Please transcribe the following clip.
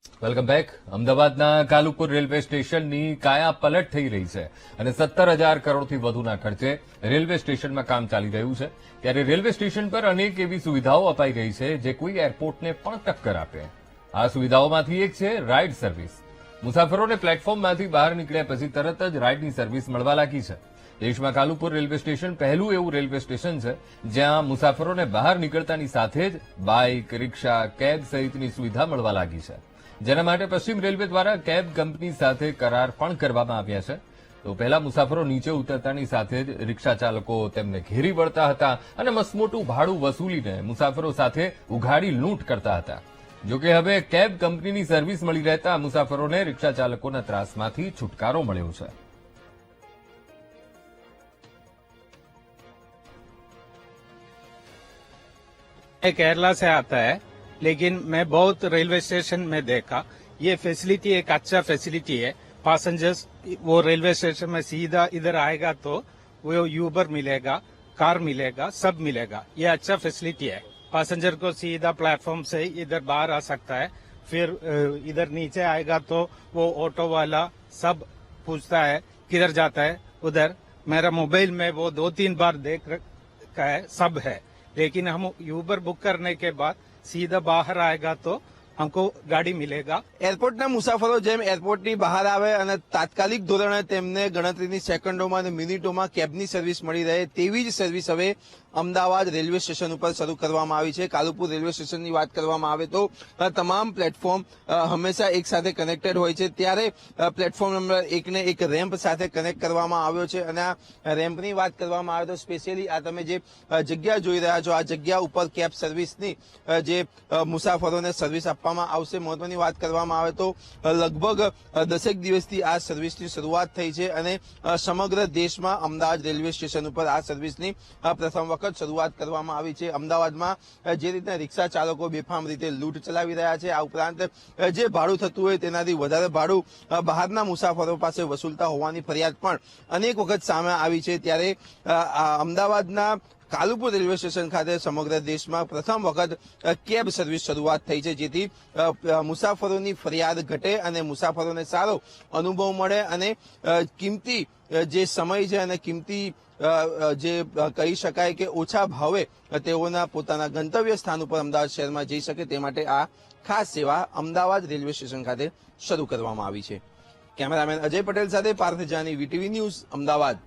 Welcome back. અમદાવાદના Kalupur railway સ્ટેશનની કાયા પલટ થઈ રહી છે અને 17,000 કરોડથી વધુના ખર્ચે રેલવે સ્ટેશનમાં કામ ચાલી રહ્યું છે. ત્યારે રેલવે સ્ટેશન પર અનેક એવી સુવિધાઓ અપાઈ ગઈ છે જે કોઈ એરપોર્ટને પણ ટક્કર આપે. આ સુવિધાઓમાંથી એક છે રાઇડ સર્વિસ. મુસાફરોને પ્લેટફોર્મમાંથી બહાર નીકળ્યા પછી તરત જ રાઇડની સર્વિસ મળવા લાગી છે. દેશમાં કાલુપુર રેલવે સ્ટેશન પહેલું એવું રેલવે સ્ટેશન છે જ્યાં મુસાફરોને બહાર નીકળતાની સાથે જ બાઇક, રિક્ષા, કેબ સહિતની સુવિધા મળવા લાગી છે. જેના માટે પશ્ચિમ રેલવે દ્વારા કેબ કંપની સાથે કરાર પણ કરવામાં આવ્યા છે. તો પહેલા મુસાફરો નીચે ઉતરતાની સાથે જ રિક્ષા ચાલકો તેમને ઘેરી વળતા હતા અને મસમોટું ભાડું વસૂલીને મુસાફરો સાથે ઉઘાડી લૂંટ કરતા હતા. જોકે હવે કેબ કંપનીની સર્વિસ મળી રહેતા મુસાફરોને રિક્ષા ચાલકોના ત્રાસમાંથી છુટકારો મળ્યો છે. केरला से आता है, लेकिन मैं बहुत रेलवे स्टेशन में देखा ये फैसिलिटी एक अच्छा फैसिलिटी है. पैसेंजर्स वो रेलवे स्टेशन में सीधा इधर आएगा तो वो यूबर मिलेगा, कार मिलेगा, सब मिलेगा. ये अच्छा फैसिलिटी है. पैसेंजर को सीधा प्लेटफॉर्म से इधर बाहर आ सकता है. फिर इधर नीचे आएगा तो वो ऑटो वाला सब पूछता है किधर जाता है. उधर मेरा मोबाइल में वो 2-3 बार देख रखा है, सब है. लेकिन हम यूबर बुक करने के बाद सीधा बाहर आएगा तो हमको गाड़ी मिलेगा. એરપોર્ટના મુસાફરો જેમ એરપોર્ટની બહાર આવે અને તાત્કાલિક ધોરણે તેમને ગણતરીની સેકન્ડોમાં અને મિનિટોમાં કેબની સર્વિસ મળી રહે તેવી જ સર્વિસ હવે અમદાવાદ રેલવે સ્ટેશન ઉપર શરૂ કરવામાં આવી છે. કાલુપુર રેલવે સ્ટેશનની વાત કરવામાં આવે તો તમામ પ્લેટફોર્મ હંમેશા એક સાથે કનેક્ટેડ હોય છે. ત્યારે પ્લેટફોર્મ નંબર 1ને એક રેમ્પ સાથે કનેક્ટ કરવામાં આવ્યો છે અને આ રેમ્પની વાત કરવામાં આવે તો સ્પેશિયલી આ તમે જે જગ્યા જોઈ રહ્યા છો આ જગ્યા ઉપર કેબ સર્વિસની જે મુસાફરોને સર્વિસ આપવામાં આવશે. મહત્વની વાત કરવામાં આવે તો લગભગ 10 દિવસથી આ સર્વિસની શરૂઆત થઈ છે અને સમગ્ર દેશમાં અમદાવાદ રેલવે સ્ટેશન ઉપર આ સર્વિસની પ્રથમ વખત શરૂઆત કરવામાં આવી છે. અમદાવાદમાં જે રીતના રિક્ષા ચાલકો બેફામ રીતે લૂંટ ચલાવી રહ્યા છે, આ ઉપરાંત જે ભાડું થતું હોય તેનાથી વધારે ભાડું બહારના મુસાફરો પાસે વસૂલતા હોવાની ફરિયાદ પણ અનેક વખત સામે આવી છે. ત્યારે અમદાવાદના કાલુપુર રેલવે સ્ટેશન ખાતે સમગ્ર દેશમાં પ્રથમ વખત કેબ સર્વિસ શરૂઆત થઈ છે, જેથી મુસાફરોની ફરિયાદ ઘટે અને મુસાફરોને સારો અનુભવ મળે અને કિંમતી જે સમય છે અને કિંમતી જે કહી શકાય કે ઓછા ભાવે તેઓના પોતાના ગંતવ્ય સ્થાન ઉપર અમદાવાદ શહેરમાં જઈ શકે તે માટે આ ખાસ સેવા અમદાવાદ રેલવે સ્ટેશન ખાતે શરૂ કરવામાં આવી છે. કેમેરામેન અજય પટેલ સાથે પાર્થ જાની, વીટીવી ન્યૂઝ, અમદાવાદ.